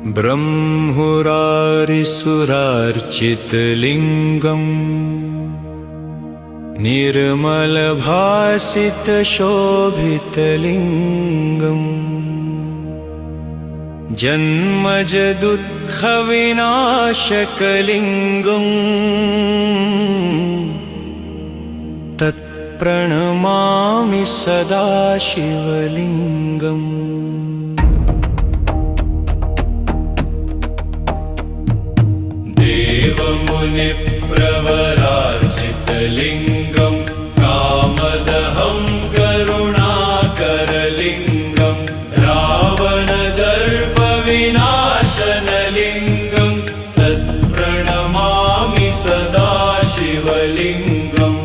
ब्रह्मुरारिसुरार्चितलिङ्गम् निर्मलभासितशोभितलिङ्गम् जन्मजदुःखविनाशकलिङ्गम् तत्प्रणमामि सदा शिवलिङ्गम्। देवमुनिप्रवरार्चितलिङ्गम् कामदहं करुणाकरलिङ्गम् रावणदर्पविनाशनलिङ्गम् तत्प्रणमामि सदा शिवलिङ्गम्।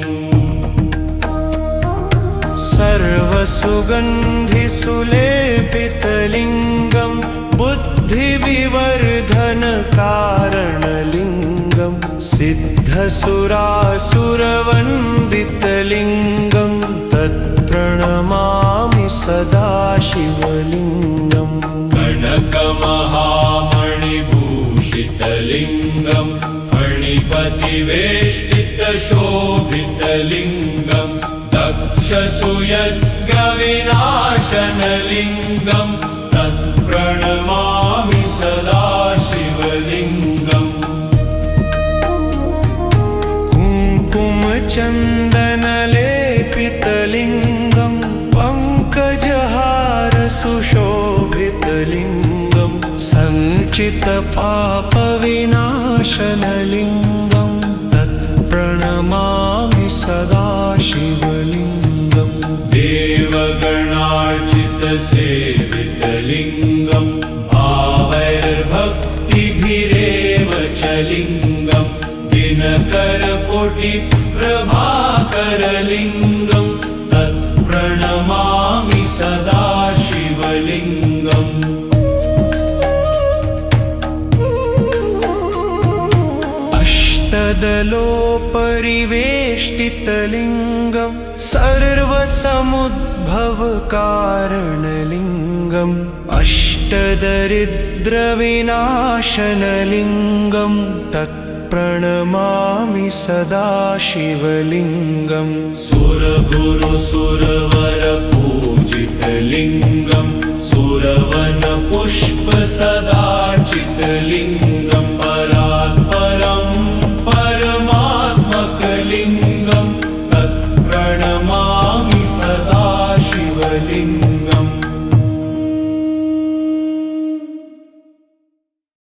सर्वसुगन्धिसुलेपितलिङ्गम् बुद्धिविवर्धनकारणलिङ्गम् सिद्धसुरासुरवन्दितलिङ्गम् तत्प्रणमामि सदा शिवलिङ्गम्। कनकमहामणिभूषितलिङ्गम् फणिपतिवेष्टितशोभितलिङ्गम् दक्षसुयज्ञविनाशनलिङ्गम् तत्प्रणमामि सदा शिवलिङ्गम्। कुङ्कुमचन्दनलेपितलिङ्गम् पङ्कजहारसुशोभितलिङ्गम् सञ्चितपापविनाशनलिङ्गम् तत्प्रणमामि सदा शिवलिङ्गम्। देवगणार्चितसेवितलिङ्गम् भावैर्भक्तिभिरेव च लिङ्गम् दिनकरकोटिप्रभाकरलिङ्गम् तत्प्रणमामि सदा शिवलिङ्गम्। अष्टदलोपरिवेष्टितलिङ्गम् सर्वसमुद्भवकारणलिङ्गम् अष्टदरिद्रविनाशनलिङ्गम् तत्प्रणमामि सदा शिवलिङ्गम्। सुरगुरुसुरवरपूजितलिङ्गम् सुरवनपुष्प